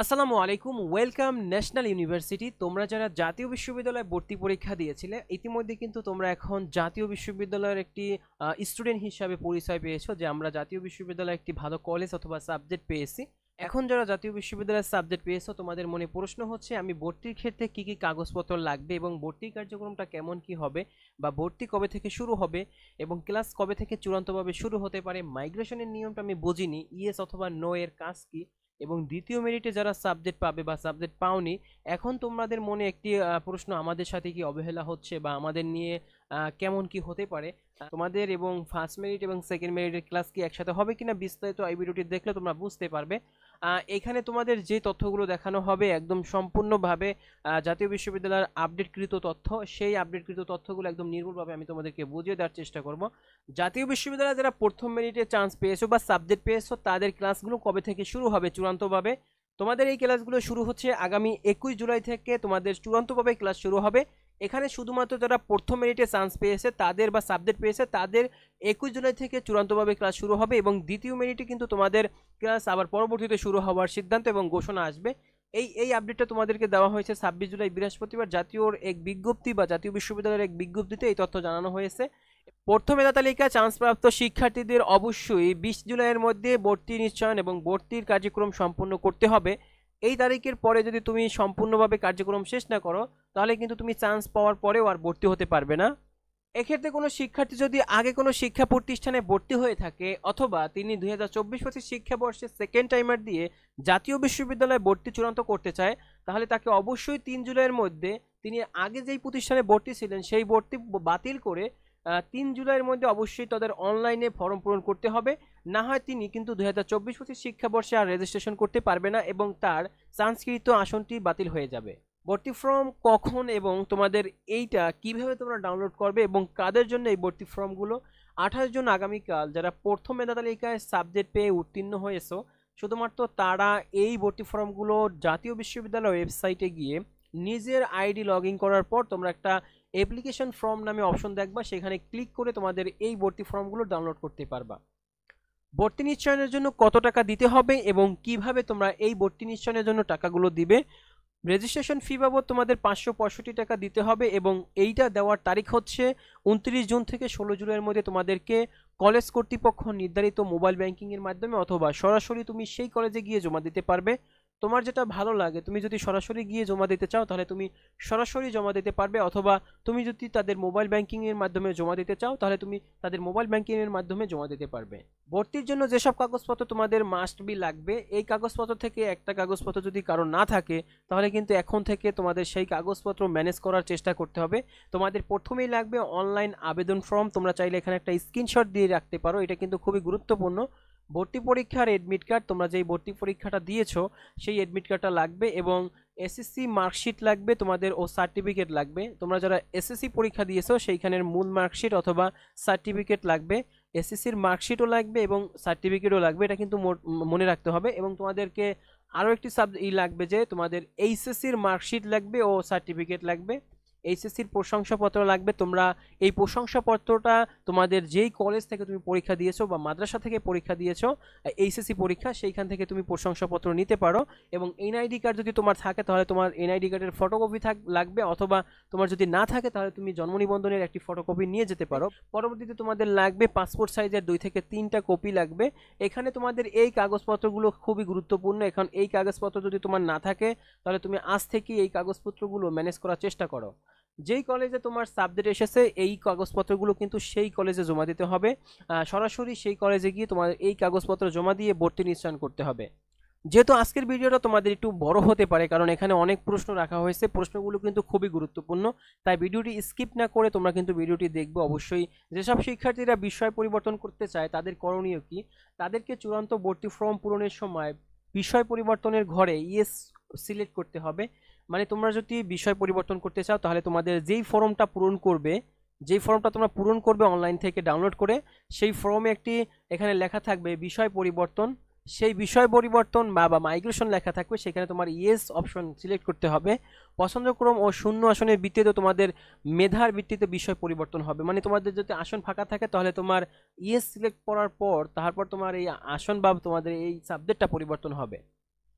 আসসালামু আলাইকুম, welcome national university. তোমরা যারা জাতীয় বিশ্ববিদ্যালয়ে ভর্তি পরীক্ষা দিয়েছিলে, ইতিমধ্যে কিন্তু তোমরা এখন জাতীয় বিশ্ববিদ্যালয়ের একটি স্টুডেন্ট হিসাবে পরিচয় পেয়েছো যে আমরা জাতীয় বিশ্ববিদ্যালয়ে একটি ভালো কলেজ অথবা সাবজেক্ট পেয়েছি। এখন যারা জাতীয় বিশ্ববিদ্যালয়ের সাবজেক্ট পেয়েছো, তোমাদের মনে প্রশ্ন হচ্ছে আমি ভর্তির ক্ষেত্রে কি কি কাগজপত্র লাগবে এবং ভর্তি কার্যক্রমটা কেমন কি হবে, বা ভর্তি কবে থেকে শুরু হবে এবং ক্লাস কবে থেকে চূড়ান্তভাবে শুরু হতে পারে। মাইগ্রেশনের নিয়মটা আমি বুঝিনি, ইয়েস অথবা নো এর কাজ কি, এবং দ্বিতীয় মেরিটে যারা সাবজেক্ট পাবে বা সাবজেক্ট পাওনি, এখন তোমাদের মনে একটি প্রশ্ন, আমাদের সাথে কি অবহেলা হচ্ছে বা আমাদের নিয়ে কেমন কি হতে পারে। তোমাদের এবং ফার্স্ট মেরিট এবং সেকেন্ড মেরিটের ক্লাস কি একসাথে হবে কিনা, বিস্তারিত এই ভিডিওটি দেখলে তোমরা বুঝতে পারবে। এখানে তোমাদের যে তথ্যগুলো দেখানো হবে একদম সম্পূর্ণভাবে জাতীয় বিশ্ববিদ্যালয়ের আপডেটকৃত তথ্য। সেই আপডেটকৃত তথ্যগুলো একদম নির্ভুলভাবে আমি তোমাদেরকে বুঝিয়ে দেওয়ার চেষ্টা করব। জাতীয় বিশ্ববিদ্যালয়ে যারা প্রথম মেরিটে চান্স পেয়েছো বা সাবজেক্ট পেয়েছো, তাদের ক্লাসগুলো কবে থেকে শুরু হবে চূড়ান্তভাবে। তোমাদের এই ক্লাসগুলো শুরু হচ্ছে আগামী 21 জুলাই থেকে, তোমাদের চূড়ান্তভাবে ক্লাস শুরু হবে। এখানে শুধুমাত্র যারা প্রথম মেরিটে চান্স পেয়েছে তাদের বা সাবজেক্ট পেয়েছে তাদের 21 জুলাই থেকে চূড়ান্তভাবে ক্লাস শুরু হবে, এবং দ্বিতীয় মেরিটে কিন্তু তোমাদের ক্লাস আবার পরবর্তীতে শুরু হওয়ার সিদ্ধান্ত এবং ঘোষণা আসবে। এই আপডেটটা তোমাদেরকে দেওয়া হয়েছে 26 জুলাই বৃহস্পতিবার জাতীয়র এক বিজ্ঞপ্তি বা জাতীয় বিশ্ববিদ্যালয়ের এক বিজ্ঞপ্তিতে এই তথ্য জানানো হয়েছে। প্রথম মেধা তালিকা চান্সপ্রাপ্ত শিক্ষার্থীদের অবশ্যই 20 জুলাইয়ের মধ্যে ভর্তি নিশ্চয়ন এবং ভর্তির কার্যক্রম সম্পূর্ণ করতে হবে। এই তারিখের পরে যদি তুমি সম্পূর্ণভাবে কার্যক্রম শেষ না করো, তাহলে কিন্তু তুমি চান্স পাওয়ার পরেও আর ভর্তি হতে পারবে না। এক্ষেত্রে কোনো শিক্ষার্থী যদি আগে কোনো শিক্ষা প্রতিষ্ঠানে ভর্তি হয়ে থাকে অথবা তিনি 2024-25 শিক্ষাবর্ষে সেকেন্ড টাইমার দিয়ে জাতীয় বিশ্ববিদ্যালয়ে ভর্তি চূড়ান্ত করতে চায়, তাহলে তাকে অবশ্যই 3 জুলাইয়ের মধ্যে তিনি আগে যেই প্রতিষ্ঠানে ভর্তি ছিলেন সেই ভর্তি বাতিল করে 3 জুলাইয়ের মধ্যে অবশ্যই তাদের অনলাইনে ফর্ম পূরণ করতে হবে। না হয় তিনি কিন্তু 2024-25 শিক্ষাবর্ষে আর রেজিস্ট্রেশন করতে পারবে না এবং তার চান্সকৃত আসনটি বাতিল হয়ে যাবে। ভর্তি ফর্ম কখন এবং তোমাদের এইটা কিভাবে তোমরা ডাউনলোড করবে এবং কাদের জন্য এই ভর্তি ফর্মগুলো, 28 জন আগামীকাল যারা প্রথম মেধা তালিকায় সাবজেক্ট পেয়ে উত্তীর্ণ হয়েছো, শুধুমাত্র তারা এই ভর্তি ফর্মগুলো জাতীয় বিশ্ববিদ্যালয়ের ওয়েবসাইটে গিয়ে নিজের আইডি লগ ইন করার পর তোমরা একটা অ্যাপ্লিকেশন ফর্ম নামে অপশন দেখবা, সেখানে ক্লিক করে তোমাদের এই ভর্তি ফর্মগুলো ডাউনলোড করতে পারবা। ভর্তি নিশ্চয়নের জন্য কত টাকা দিতে হবে এবং কিভাবে তোমরা এই ভর্তি নিশ্চয়নের জন্য টাকাগুলো দিবে। রেজিস্ট্রেশন ফি বাবদ তোমাদের 565 টাকা দিতে হবে এবং এইটা দেওয়ার তারিখ হচ্ছে 29 জুন থেকে 16 জুলাইয়ের মধ্যে। তোমাদেরকে কলেজ কর্তৃপক্ষ নির্ধারিত মোবাইল ব্যাংকিংয়ের মাধ্যমে অথবা সরাসরি তুমি সেই কলেজে গিয়ে জমা দিতে পারবে। তোমার যেটা ভালো লাগে, তুমি যদি সরাসরি গিয়ে জমা দিতে চাও তাহলে তুমি সরাসরি জমা দিতে পারবে, অথবা তুমি যদি তাদের মোবাইল ব্যাংকিংয়ের মাধ্যমে জমা দিতে চাও তাহলে তুমি তাদের মোবাইল ব্যাংকিংয়ের মাধ্যমে জমা দিতে পারবে। ভর্তির জন্য যেসব কাগজপত্র তোমাদের মাস্ট বি লাগবে, এই কাগজপত্র থেকে একটা কাগজপত্র যদি কারো না থাকে তাহলে কিন্তু এখন থেকে তোমাদের সেই কাগজপত্র ম্যানেজ করার চেষ্টা করতে হবে। তোমাদের প্রথমেই লাগবে অনলাইন আবেদন ফর্ম। তোমরা চাইলে এখানে একটা স্ক্রিনশট দিয়ে রাখতে পারো, এটা কিন্তু খুবই গুরুত্বপূর্ণ। ভর্তি পরীক্ষার এডমিট কার্ড, তোমরা যেই ভর্তি পরীক্ষাটা দিয়েছো সেই এডমিট কার্ডটা লাগবে, এবং এসএসসি মার্কশিট লাগবে তোমাদের ও সার্টিফিকেট লাগবে। তোমরা যারা এসএসসি পরীক্ষা দিয়েছো সেইখানের মূল মার্কশিট অথবা সার্টিফিকেট লাগবে। এসএসসির মার্কশিটও লাগবে এবং সার্টিফিকেটও লাগবে, এটা কিন্তু মনে রাখতে হবে। এবং তোমাদেরকে আরও একটি লাগবে যে তোমাদের এইচএসসির মার্কশিট লাগবে ও সার্টিফিকেট লাগবে। এইচএসসির প্রশংসাপত্র লাগবে। তোমরা এই প্রশংসাপত্রটা তোমাদের যেই কলেজ থেকে তুমি পরীক্ষা দিয়েছো বা মাদ্রাসা থেকে পরীক্ষা দিয়েছো এইচএসসি পরীক্ষা, সেইখান থেকে তুমি প্রশংসাপত্র নিতে পারো। এবং এনআইডি কার্ড যদি তোমার থাকে তাহলে তোমার এনআইডি কার্ডের ফটোকপি লাগবে, অথবা তোমার যদি না থাকে তাহলে তুমি জন্ম নিবন্ধনের একটি ফটোকপি নিয়ে যেতে পারো। পরবর্তীতে তোমাদের লাগবে পাসপোর্ট সাইজের 2 থেকে 3টা কপি লাগবে। এখানে তোমাদের এই কাগজপত্রগুলো খুবই গুরুত্বপূর্ণ। এখন এই কাগজপত্র যদি তোমার না থাকে তাহলে তুমি আজ থেকে এই কাগজপত্রগুলো ম্যানেজ করার চেষ্টা করো। যেই কলেজে তোমার সাবজেক্ট এসেছে এই কাগজপত্রগুলো কিন্তু সেই কলেজে জমা দিতে হবে। সরাসরি সেই কলেজে গিয়ে তোমার এই কাগজপত্র জমা দিয়ে ভর্তি নিশ্চয়ন করতে হবে। যেহেতু আজকের ভিডিওটা তোমাদের একটু বড় হতে পারে কারণ এখানে অনেক প্রশ্ন রাখা হয়েছে, প্রশ্নগুলো কিন্তু খুবই গুরুত্বপূর্ণ, তাই ভিডিওটি স্কিপ না করে তোমরা কিন্তু ভিডিওটি দেখবে অবশ্যই। যেসব শিক্ষার্থীরা বিষয় পরিবর্তন করতে চায় তাদের করণীয় কি, তাদেরকে চূড়ান্ত ভর্তি ফর্ম পূরণের সময় বিষয় পরিবর্তনের ঘরে ইয়েস সিলেক্ট করতে হবে। মানে তোমরা যদি বিষয় পরিবর্তন করতে চাও তাহলে তোমাদের যেই ফর্মটা পূরণ করবে, যেই ফর্মটা তোমরা পূরণ করবে অনলাইন থেকে ডাউনলোড করে, সেই ফর্মে একটি এখানে লেখা থাকবে বিষয় পরিবর্তন। সেই বিষয় পরিবর্তন বা মাইগ্রেশন লেখা থাকবে, সেখানে তোমার ইয়েস অপশন সিলেক্ট করতে হবে। পছন্দক্রম ও শূন্য আসনের ভিত্তিতে তোমাদের মেধার ভিত্তিতে বিষয় পরিবর্তন হবে। মানে তোমাদের যদি আসন ফাঁকা থাকে তাহলে তোমার ইয়েস সিলেক্ট করার পর তারপর তোমার এই আসন বা তোমাদের এই সাবজেক্টটা পরিবর্তন হবে।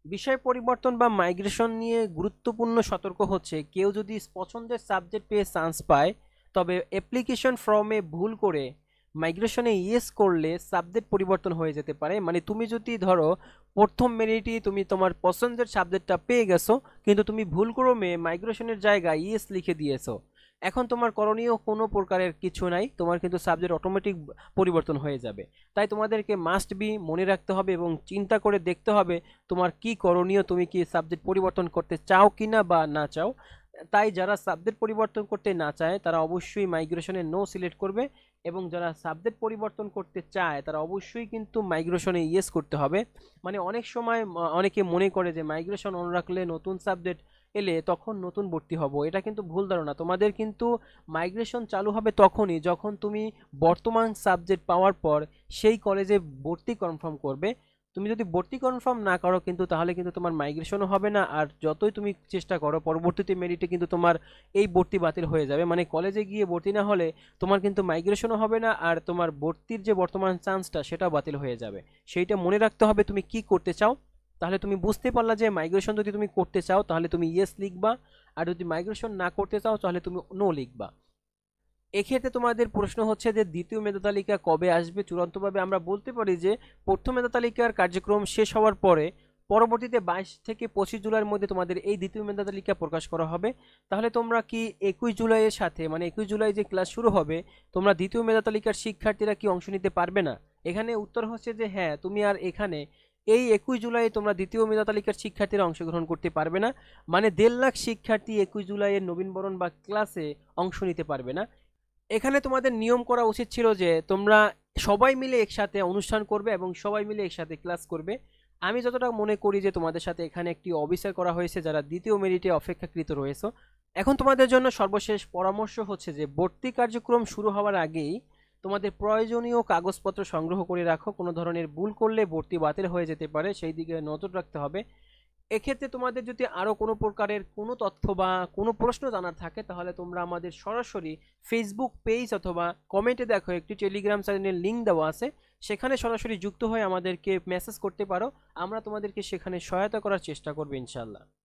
বিষয় পরিবর্তন বা মাইগ্রেশন নিয়ে গুরুত্বপূর্ণ সতর্ক হচ্ছে, কেউ যদি পছন্দের সাবজেক্ট পেয়ে চান্স পায়, তবে অ্যাপ্লিকেশন ফর্মে ভুল করে মাইগ্রেশনে ইয়েস করলে সাবজেক্ট পরিবর্তন হয়ে যেতে পারে। মানে তুমি যদি ধরো প্রথম মেরিটই তুমি তোমার পছন্দের সাবজেক্টটা পেয়ে গেছো, কিন্তু তুমি ভুলক্রমে মাইগ্রেশনের জায়গায় ইয়েস লিখে দিয়েছো, এখন তোমার করণীয় কোনো প্রকারের কিছু নাই, তোমার কিন্তু সাবজেক্ট অটোমেটিক পরিবর্তন হয়ে যাবে। তাই তোমাদেরকে মাস্ট বি মনে রাখতে হবে এবং চিন্তা করে দেখতে হবে তোমার কি করণীয়, তুমি কি সাবজেক্ট পরিবর্তন করতে চাও কিনা বা না চাও। তাই যারা সাবজেক্ট পরিবর্তন করতে না চায় তারা অবশ্যই মাইগ্রেশনে নো সিলেক্ট করবে, এবং যারা সাবজেক্ট পরিবর্তন করতে চায় তারা অবশ্যই কিন্তু মাইগ্রেশনে ইয়েস করতে হবে। মানে অনেক সময় অনেকে মনে করে যে মাইগ্রেশন অন রাখলে নতুন সাবজেক্ট এলে তখন নতুন ভর্তি হব, এটা কিন্তু ভুল ধারণা। তোমাদের কিন্তু মাইগ্রেশন চালু হবে তখনই যখন তুমি বর্তমান সাবজেক্ট পাওয়ার পর সেই কলেজে ভর্তি কনফার্ম করবে। তুমি যদি ভর্তি কনফার্ম না করো কিন্তু তাহলে কিন্তু তোমার মাইগ্রেশনও হবে না, আর যতই তুমি চেষ্টা করো পরবর্তীতে মেরিটে কিন্তু তোমার এই ভর্তি বাতিল হয়ে যাবে। মানে কলেজে গিয়ে ভর্তি না হলে তোমার কিন্তু মাইগ্রেশনও হবে না, আর তোমার ভর্তির যে বর্তমান চান্সটা সেটাও বাতিল হয়ে যাবে। সেইটা মনে রাখতে হবে তুমি কি করতে চাও। তাহলে তুমি বুঝতে পারলা যে মাইগ্রেশন যদি তুমি করতে চাও তাহলে তুমি ইয়েস লিখবা, আর যদি মাইগ্রেশন না করতে চাও তাহলে তুমি নো লিখবা। এক্ষেত্রে তোমাদের প্রশ্ন হচ্ছে যে দ্বিতীয় মেধা তালিকা কবে আসবে। চূড়ান্তভাবে আমরা বলতে পারি যে প্রথম মেধা তালিকার কার্যক্রম শেষ হওয়ার পরে পরবর্তীতে 22 থেকে 25 জুলাইয়ের মধ্যে তোমাদের এই দ্বিতীয় মেধা তালিকা প্রকাশ করা হবে। তাহলে তোমরা কি 21 জুলাইয়ের সাথে, মানে 21 জুলাই যে ক্লাস শুরু হবে, তোমরা দ্বিতীয় মেধা তালিকার শিক্ষার্থীরা কি অংশ নিতে পারবে না? এখানে উত্তর হচ্ছে যে হ্যাঁ, তুমি আর এখানে এই 21 জুলাই তোমরা দ্বিতীয় মেধা তালিকার শিক্ষার্থীরা অংশগ্রহণ করতে পারবে না। মানে 1.5 লাখ শিক্ষার্থী 21 জুলাইয়ের নবীনবরণ বা ক্লাসে অংশ নিতে পারবে না। এখানে তোমাদের নিয়ম করা উচিত ছিল যে তোমরা সবাই মিলে একসাথে অনুষ্ঠান করবে এবং সবাই মিলে একসাথে ক্লাস করবে। আমি যতটা মনে করি যে তোমাদের সাথে এখানে একটি অবিচার করা হয়েছে যারা দ্বিতীয় মেরিটে অপেক্ষাকৃত রয়েছে। এখন তোমাদের জন্য সর্বশেষ পরামর্শ হচ্ছে যে ভর্তি কার্যক্রম শুরু হওয়ার আগেই তোমাদের প্রয়োজনীয় কাগজপত্র সংগ্রহ করে রাখো। কোনো ধরনের ভুল করলে ভর্তি বাতিল হয়ে যেতে পারে, সেই দিকে নজর রাখতে হবে। এক্ষেত্রে তোমাদের যদি আরও কোনো প্রকারের কোনো তথ্য বা কোনো প্রশ্ন জানার থাকে তাহলে তোমরা আমাদের সরাসরি ফেসবুক পেজ অথবা কমেন্টে দেখো একটি টেলিগ্রাম চ্যানেলের লিঙ্ক দেওয়া আছে, সেখানে সরাসরি যুক্ত হয়ে আমাদেরকে মেসেজ করতে পারো। আমরা তোমাদেরকে সেখানে সহায়তা করার চেষ্টা করবো ইনশাল্লাহ।